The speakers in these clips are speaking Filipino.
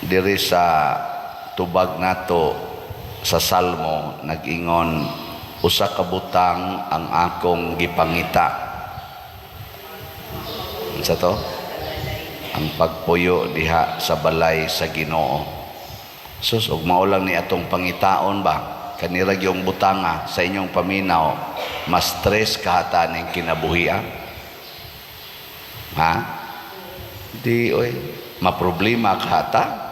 diri sa tubag nato sa Salmo nag-ingon, usa ka butang ang akong gipangita. Sa to ang pagpuyo diha sa balay sa Ginoo. Sus, ug mao lang ni atong pangitaon ba kanira gyung butanga sa inyong paminaw, mas stress kahata ning kinabuhian? Ha? Di oy, maproblema kahata.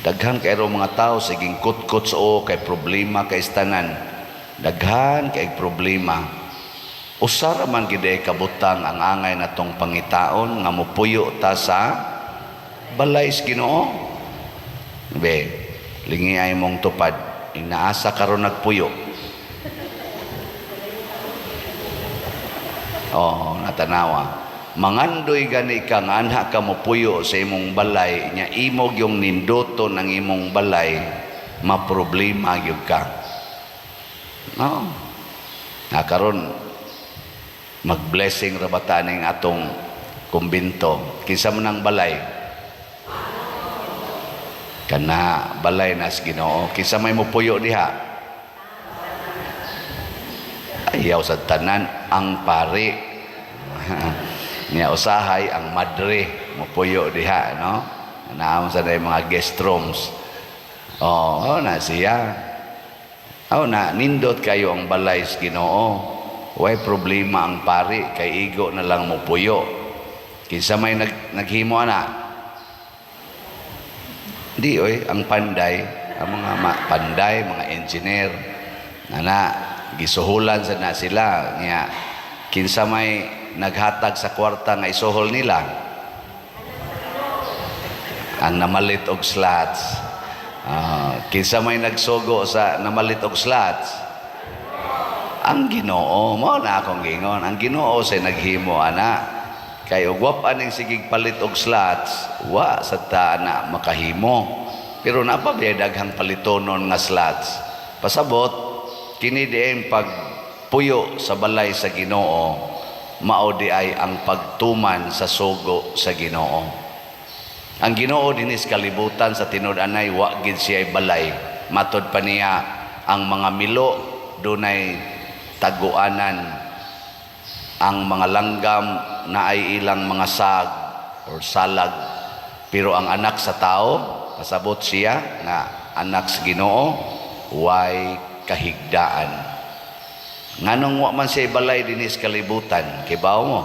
Daghan kay mga tao siging kutkot o kay problema kay istanan. Daghan kay problema. Usara man gid kabutang ang angay natong pangitaon nga mopuyo ta sa balay sa Ginoo. Be, lingi ay mong tupad, inaasa karon nagpuyo. Oh, natanawa. Mangandoy gani ka nga anha ka mo puyo sa imong balay nya imog yung nindoto ng imong balay, maproblema gyud ka. No. Karon mag-blessing ra bata ning atong kumbento. Kinsa man ang balay? Kana balay nas Ginoo. Kinsa may mo puyo diha? Ayaw sa tanan ang pari. Niya usahay ang madre mopuyo diha, no? Naam sa mga guest rooms. Oh, na siya. Oh, na nindot kayo ang balay sa Ginoo. Way problema ang pari kay igo na lang mopuyo. Kinsa may naghimo ana? Di oy, ang panday, ang mga panday, mga engineer na gisuhulan sa na sila niya. Kinsa may naghatag sa kwarta nga isuhol nila ang namalit og slots. Kinsa may nagsugo sa namalit og slots? Ang Ginoo. Mao na akong gingon, ang Ginoo say naghimo ana. Kay ugwap aning sigig palit og slots, wa sa ta na makahimo. Pero napabay daghang palitonon nga slots. Pasabot kini diin pagpuyo sa balay sa Ginoo, mao di ay ang pagtuman sa sugo sa Ginoo. Ang Ginoo dinis kalibutan sa tinud-anay wa gid siya balay. Matod pa niya ang mga milo dunay taguanan, ang mga langgam na ay ilang mga sag or salag, pero ang anak sa tao pasabot siya nga anak sa Ginoo way kahigdaan. Nganong wa man siya balay dinis kalibutan, kibaw mo?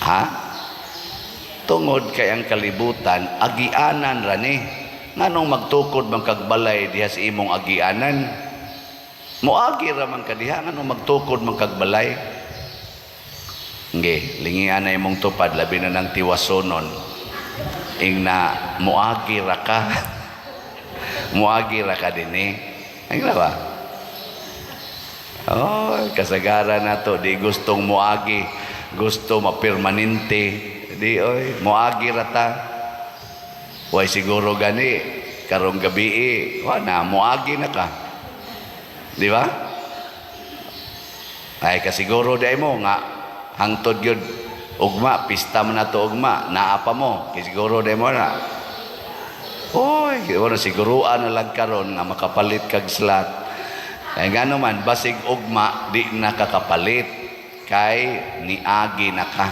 Ha? Tungod kay ang kalibutan agianan ra ni. Nganong magtukod man kag balay diha sa imong agianan? Moagi ra man ka diha, nganong magtukod man kag balay? Nge, lingian na imong tupad labi na ng tiwasonon. Ing na moagi ra ka. Moagi ra ka dinhi. Ay ba? Oh, kasagaran na to, di gustong moagi, gusto mapirmanente, di oy, moagi rata. Way siguro gani, karong gabi na moagi na ka. Di ba? Ay kasiguro di mo nga, hangtod yun, ugma, pista man na to ugma, naapa mo, kasiguro di mo na. Oy, siguruan na lang karon nga makapalit kag slot. Kaya nga naman, basig ugma, di nakakapalit. Kay niagi na ka.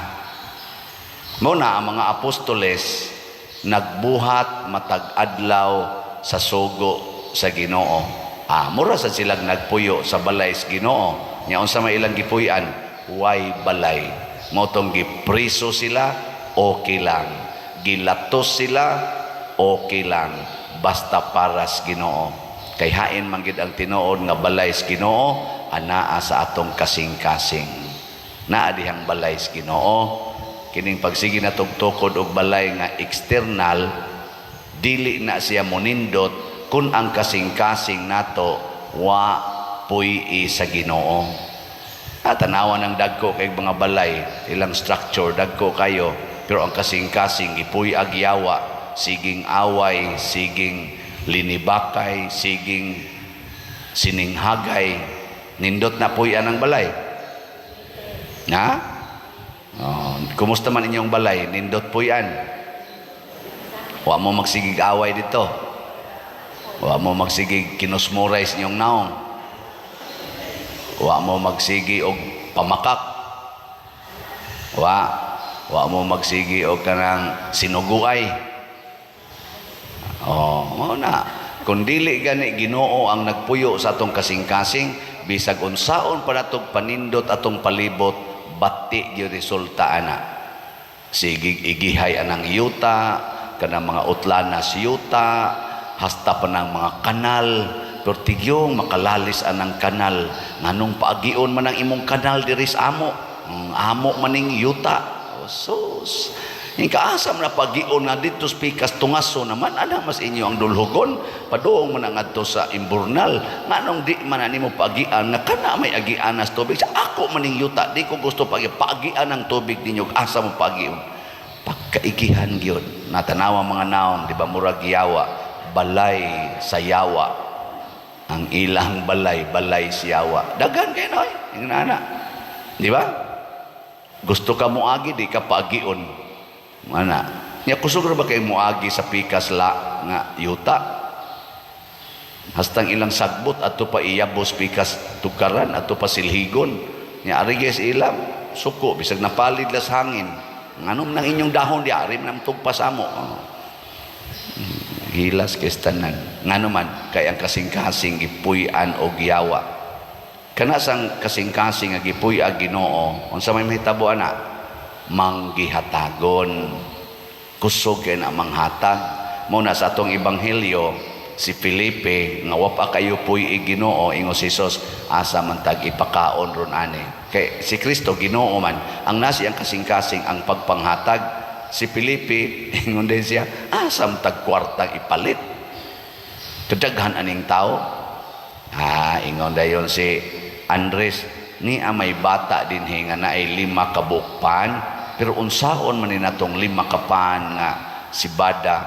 Muna, ang mga apostoles, nagbuhat matag adlaw sa sugo sa Ginoo. Mura sa silang nagpuyo sa balay sa Ginoo. Ngayon sa may ilang gipuyan, way balay. Motong gipriso sila, okay lang. Gilatos sila, okay lang. Basta para sa Ginoo. Kay hain man gid ang tinuod nga balay sa Ginoo, anaa sa atong kasing-kasing. Naa dihang balay sa Ginoo. Kining pagsige na tukod og balay nga external, dili na siya monindot kun ang kasing-kasing nato wa puy sa Ginoo. Tanawan ng dagko kay mga balay, ilang structure dagko kayo, pero ang kasing-kasing ipuy agyawa, siging away, siging linibakay, siging sininghagay, nindot na puyan ang balay. Oh, kumusta man inyong balay? Nindot po yan. Wa mo magsigig away dito. Wa mo magsigig kinusmurize inyong naong. Wa mo magsigi og pamakak. Wa mo magsigi og kanang sinuguay. Oh, mo na. Kung dili gani Ginoo ang nagpuyo sa atong kasing-kasing, bisag unsaon pa natong panindot atong palibot, bati gyud resulta ana. Sige igihay anang yuta, kanang mga utlana sa yuta, hasta pa ng mga kanal, pero tigyong makalalis anang kanal. Nganong paagion man ang imong kanal diri sa amo. Amo maning yuta. Oh, sus. Yung kaasam na pagion na dito spikas tungaso naman, ana mas inyo ang dulhugon, padoong man ang adto sa imburnal, nganong di man nimo pagian, nga kana may agian nas tubig, sa ako maning yuta, di ko gusto pagian ng tubig ninyo, asa mo pagion. Pagkaigihan gyud, natanawa mga naong, di ba murag yawa, balay sa yawa, ang ilang balay siyawa, dagan kayo noy, yung nana, di ba? Gusto ka mo agi, di ka pagion. Mana? Nya kusog ra ba kay moagi sa pikas la nga yuta? Hastang ilang sagbot ato pa iyabos pikas tukaran ato pa silhigon. Nya ari guys ilam suko bisag napalid las hangin. Nganom nang inyong dahon di ari man tugpas amo. Hilas kay tanan. Ngano man kay ang kasing-kasing gipuy-an og yawa. Kana sang kasing-kasing nga gipuy-a Ginoo, unsa may mahitabo ana? Manggihatagon, kusog kay na manghatag. Muna sa atong ebanghelyo si Felipe nga wa pa kayo puy Ginoo, ingo si Jesus asa man tag ipakaon ron ani. Kay si Kristo Ginoo man, ang nasi ang kasing-kasing ang pagpanghatag. Si Felipe ingon din siya asa man tag kwartang ipalit. Kadaghan aning tao. Ingon dayon si Andres, ni may bata din nga na ay 5 kabukpan, pero unsaon man ni natong 5 kapan nga si Bada,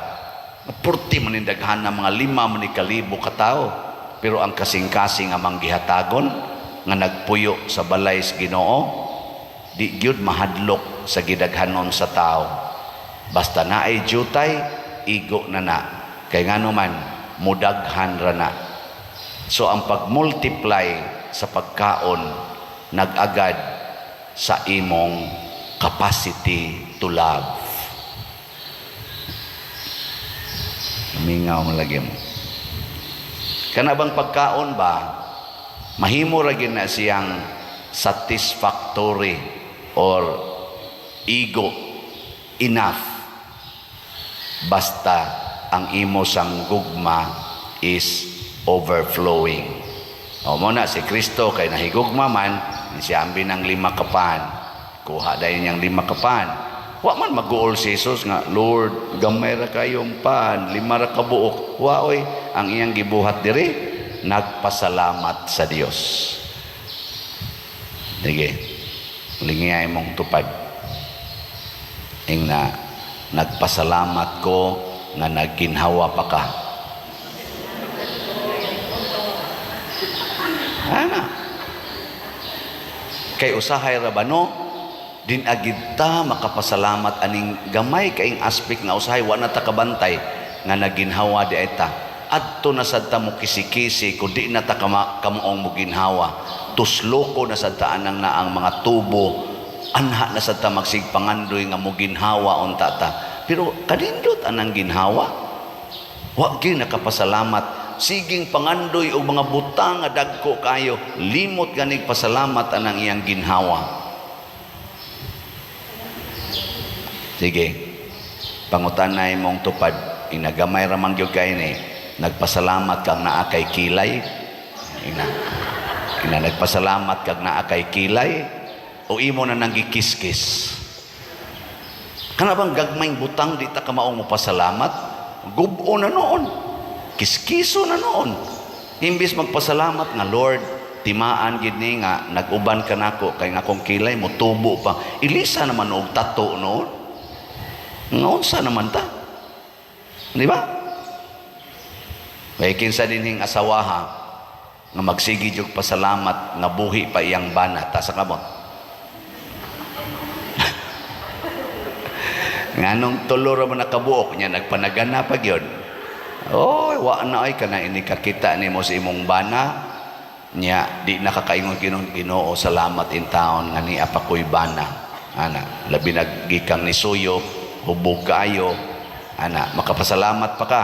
purti man ni daghan na mga 5 man ni kalibo ka tao, pero ang kasing-kasing nga manggihatagon nga nagpuyo sa balay sa Ginoo, di gyud mahadlok sa gidaghanon sa tao. Basta na ay jutay, igo na na. Kay ngano man mudaghan ra na. So ang pag-multiply sa pagkaon nag-agad sa imong capacity to love. Mingaw mo lagi mo. Kana bang pagkaon ba, mahimo ra gyud na siyang satisfactory or ego enough basta ang imo sang gugma is overflowing. O mo na si Kristo kay nahigugma man, siya ambi ng 5 kapan. Kuha dayon niyang 5 kapan. Wa man mag-uol si Jesus nga, Lord, gamay ra kayong pan, 5 ra ka buok. Wa oy, ang iyang gibuhat diri, nagpasalamat sa Dios. Sige, lingiyay mong tupad. Ing na, nagpasalamat ko nga nagginhawa pa ka. Ana. Kay usahay ra ba no? Din agid ta makapasalamat aning gamay kaing aspect nga usahay wa na ta kabantay nga naginhawa di ay ta. Adto na sad ta mo kisi-kisi kun di na ta kamuong mo ginhawa. Tusloko na sad ta anang naang mga tubo. Anha na sad ta magsigpangandoy nga mo ginhawa unta ta. Pero kadindot anang ginhawa. Wa gyud nakapasalamat. Siging pangandoy o mga butang nga dagko kayo, limot ganig pasalamat anang iyang ginhawa. Sige, pangutanay mong tupad, inagamay ramang gyud kay ni, nagpasalamat kag naa kay kilay, ina nagpasalamat kag naa kay kilay, o imo na nang gikiskis. Kana bang gagmayng butang di ta ka maong mo pasalamat? Gubo na noon. Kiskiso na noon. Imbis magpasalamat nga Lord, timaan gid ni nga nag-uban ka nako kay nga akong kilay mo tubo pa. Ilisa naman og tato noon. Ngaon sa naman ta? Di ba? Kay kinsa dinhing asawaha nga magsigi jog pasalamat nga buhi pa iyang bana ta sa kamot. Nganong tulo ra man nakabuok nya nagpanagana pa gyud. Oy, wa na ay kana ini kakita nimo sa imong bana nya di nakakaingon Ginoo salamat in taon nga ni apa koy bana. Ana, labi nagikang ni suyo, hubog kaayo. Ana, makapasalamat pa ka.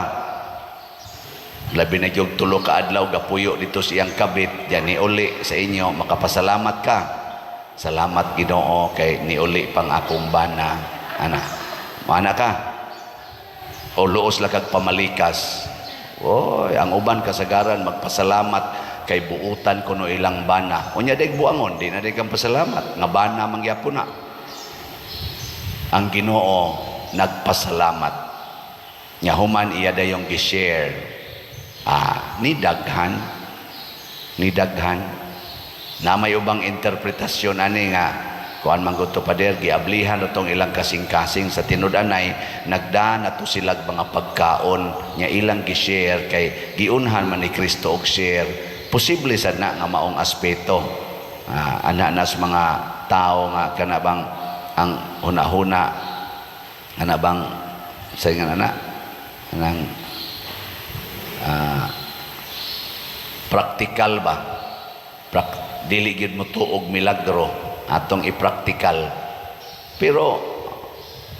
Labi na yung tulo ka adlaw gapuyo dito siyang kabit diyan ni uli sa inyo makapasalamat ka. Salamat Ginoo kay ni uli pang akong bana. Ana, mana ka? O luos lang kag pamalikas. Oy, ang uban kasagaran magpasalamat kay buutan kuno ilang bana. Unya deg buangon, di na deg kang pasalamat nga bana mangyapon na. Ang Ginoo nagpasalamat. Nya human iya dayong gi-share. Ni daghan na may ubang interpretasyon ani nga kuan mangguto pader giablihan utong ilang kasing-kasing sa tinud-anay nagdaan nato silag mga pagkaon nya ilang gi-share kay giunhan man ni Kristo og share posible sad na nga maong aspeto ana nas mga tao nga kana bang ang huna-huna ana bang sa nga na nang praktikal ba dili gyud mo tuog milagro atong ipraktikal pero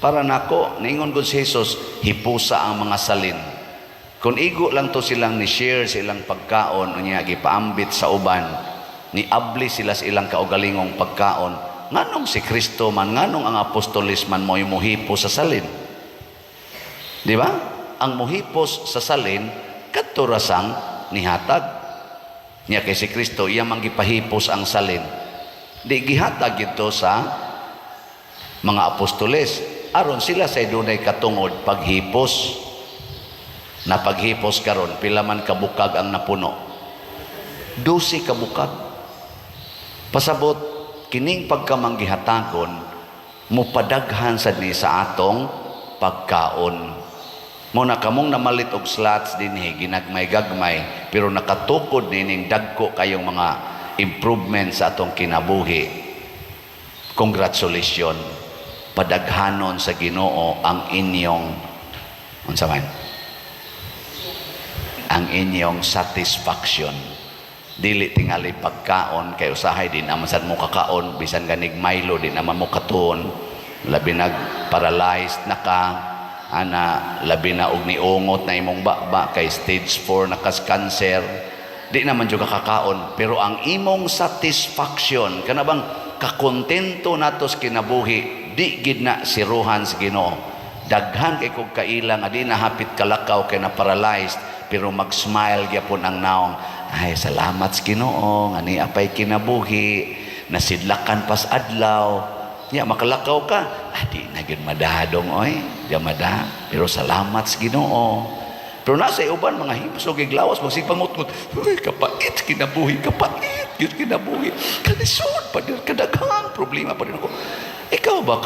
para nako ningon gud si Jesus hipusa ang mga salin kung igo lang to silang ni share silang pagkaon unya gipaambit sa uban ni abli sila sa ilang kaugalingong pagkaon nganong si Kristo man nganong ang apostolis man mo'y muhipos sa salin di ba ang muhipos sa salin kadto rasang nihatag nya kay si Kristo iya man gipahipos ang salin di gihatag ito sa mga apostoles aron sila sa dunay katungod paghipos na paghipos karon pila man kabukag ang napuno 12 kabukag pasabot kining pagkamanggihatagon mupadaghan sad ni sa atong pagkaon mo na kamong namalit og slots dinhi ginagmay-gagmay pero nakatukod nining dagko kayong mga improvement sa atong kinabuhi. Congratulations. Padaghanon sa Ginoo ang inyong unsa man? Ang inyong satisfaction. Dili tingali pagkaon kay usahay din naman sad mo kakaon bisan ganig Milo din naman mo katuon labi nag paralyzed na ka ana labi na og niungot na imong baba kay stage 4 na kas cancer di naman jud kakaon pero ang imong satisfaction kana bang kakontento natos kinabuhi di gid na siruhan sa Ginoo daghan kay kog kaila nga di na hapit kalakaw kay na paralyzed pero mag-smile gyapon ang naong ay salamat sa Ginoo nga ni apay kinabuhi nasidlakan pas adlaw nya makalakaw ka di na gyud madadong oy di mada pero salamat sa Ginoo pero nasa uban mga himsog iglawas magsipangutngot uy kapait kinabuhi kapait gyud kinabuhi kanisod pa dir kadaghang problema pa din ako ikaw ba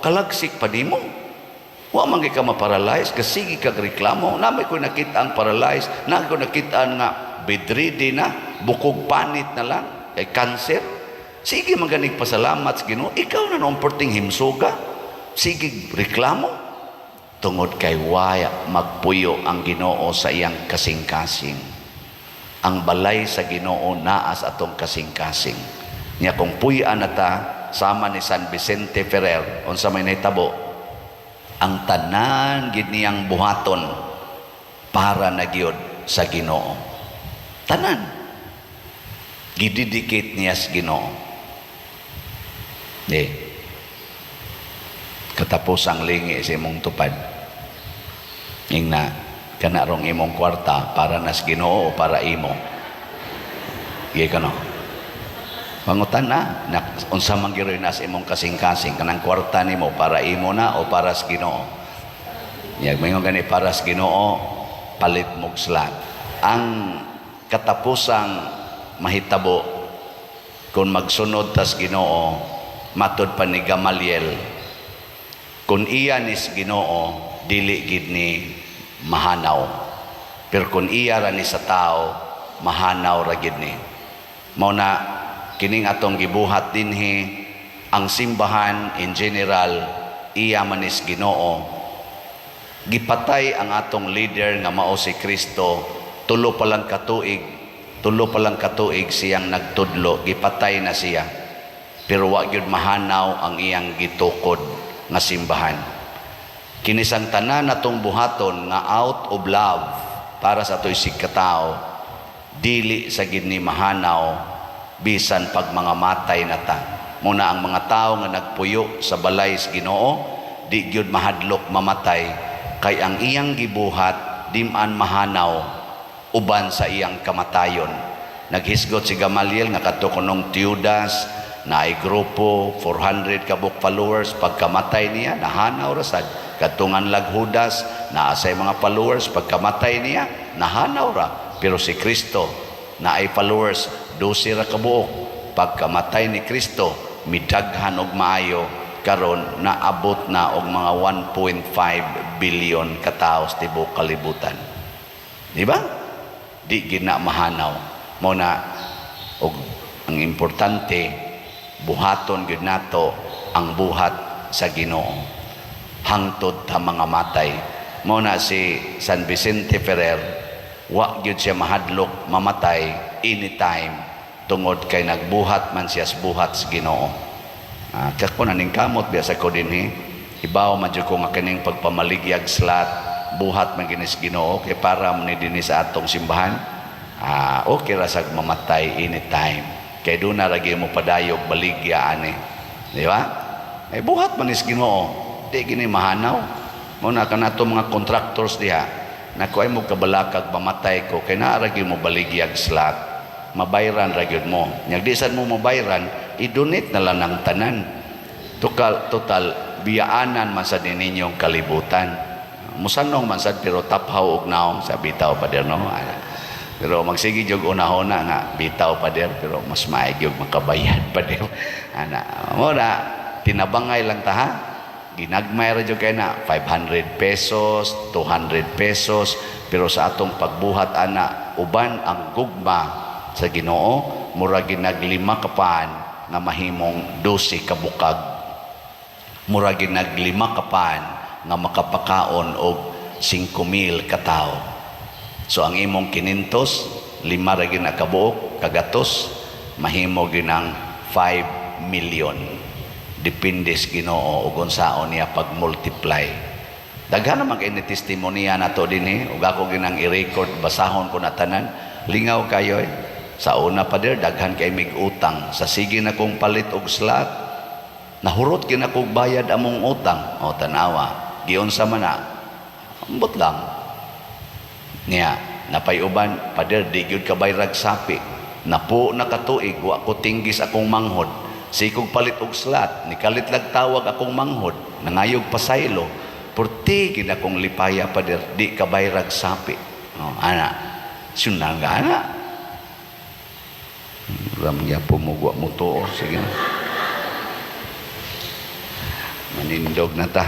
kalagsik pa nimo wa man ka ma-paralyze kasigi kag reklamo namay ko nakita ang paralyzed na ko nakita nga bedridden na bukog panit na lang kay cancer sige maganig pasalamat sa Ginoo ikaw na noong perting himsuga sige reklamo tungod kay waya magpuyo ang Ginoo sa iyang kasing-kasing ang balay sa Ginoo naa sa atong kasing-kasing nya kung puy-an nata sama ni San Vicente Ferrer unsa may nahitabo ang tanan gid niyang buhaton para na gyud sa Ginoo tanan gididikit niya sa Ginoo katapos ang lingi sa imong tupad ing na kanarong imong kwarta para nas Ginoo o para imo gay ka no pangutan na unsa man gyud nas imong kasing-kasing kanang kwarta nimo para imo na o para sa Ginoo yag mayon gani para sa Ginoo palit mog slot ang katapusang mahitabo kung magsunod tas Ginoo matod pa ni Gamaliel kung iya nis Ginoo dili gid ni mahanaw pero kung iya ra ni sa tao mahanaw ra gid ni mao na kining atong gibuhat dinhi ang simbahan in general iya manis Ginoo. Gipatay ang atong leader nga mao si Kristo, tulo pa lang katuig siyang nagtudlo, gipatay na siya. Pero wa gyud mahanaw ang iyang gitukod nga simbahan. Kinisang tanan natong buhaton nga out of love para sa ato'y sigkatao, dili sa gid ni mahanaw bisan pag mga matay na ta. Muna ang mga tao nga nagpuyo sa balay sa Ginoo, di gyud mahadlok mamatay, kay ang iyang gibuhat di-man mahanaw uban sa iyang kamatayon. Naghisgot si Gamaliel nga kadto kunong Teudas na ay grupo 400 kabuk followers, pagkamatay niya nahanaw ra sad. Kadtungan lag Judas na asay mga followers, pagkamatay niya nahanaw ra. Pero si Kristo na ay followers 12 ra kabuok, pagkamatay ni Kristo midaghan og maayo, karon naabot na og mga 1.5 billion kataos tibuok kalibutan. Di ba? Di gina mahanaw. Mo na og ang importante, buhaton gyud nato ang buhat sa Ginoo hangtod ta mga matay. Mo na si San Vicente Ferrer, wa gyud siya mahadlok mamatay anytime tungod kay nagbuhat man siya sa buhat sa Ginoo. Kako naning kamot biasa ko dinhi, ibaw man jud ko nga kining pagpamaligyag slat buhat man ginis Ginoo kay para man dinhi sa atong simbahan. Okay ra sag mamatay anytime kay do na ragi mo padayog baligya ani, di ba? Ay buhat man is Ginoo, di gini mahanaw. Mo na kanato mga contractors diha, nako ay mo kabalakag mamatay ko kay naa ragi mo baligyag slat, mabayran ra gyud mo. Nya di sad mo mabayran, i-donate na lang ng tanan. Total biyaanan man sa ninyong kalibutan. Musanong man sad pero taphaw og naong sa bitaw pa der no. Pero magsige jog unahona nga bitaw pa der pero mas maayog jog makabayad pa der. Mo na tinabangay lang ta ha. Ginagmay ra jud kay na 500 pesos, 200 pesos, pero sa atong pagbuhat ana uban ang gugma sa Ginoo, mura ginaglima kapaan nga mahimong 12 kabukag. Mura ginaglima kapan nga makapakaon og 5,000 katao. So ang imong 500, 5 ra ginakabuok kagatos, mahimo ginang 5 million. Depende sa Ginoo ug unsaon niya pag-multiply. Daghan naman kay ni testimonya nato dinhi ug ako ginang i-record, basahon ko na tanan. Lingaw kayo Sa una pa der, daghan kay mig utang. Sa sige na kong palit og slot, nahurot kina kong bayad among utang. O tanawa, giyon sa mana, ambot lang. Niya, napayuban, pa der, di gyud kabayrag sapi. Napo nakatuig, wa ko tinggis akong manghod. Sikog palit og slot, nikalit lag tawag akong manghod. Nangayog pasaylo, purti kina kong lipaya pa der, di kabayrag sapi. O, ana, sunang nga ana. Ramya pumugwa mo to. Sige na. Manindog na ta.